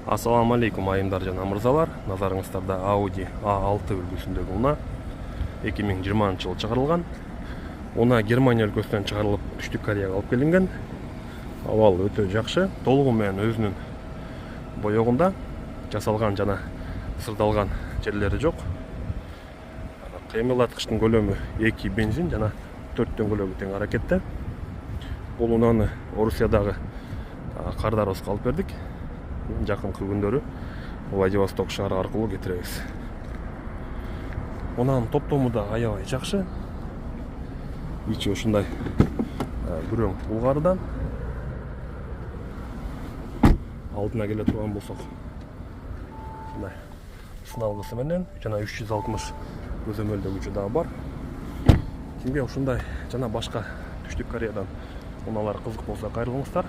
Ассаламу алейкум айымдар жана мырзалар. Назарыңыздарда Audi A6 үлгүсүндөгү унаа 2020 жылы чыгарылган. Унаа Германия өлкөсүнөн чыгарылып, Түштүк Кореяга алып келинген. Абалы өтө жакшы, толугу менен өзүнүн боёгунда жасалган жана сырдалган жерлери жок. Кыймылдаткычтын көлөмү 2 бензин жана 4 дөңгөлөгү тең аракетте. Бул унааны Орусиядагы кардарыбызга алып бердик. Жакынкы күндөрү Владивосток шаары аркылуу кетиребиз. Унаанын топтому да аябай жакшы. Ичи ушундай күрөң булгардан. Алдына келе турган болсок, мындай сыналгысы менен жана 360 көзөмөлдөгүчү дагы бар. Кимге ушундай жана башка Түштүк Кореядан унаалар кызык болсо кайрылыңыздар.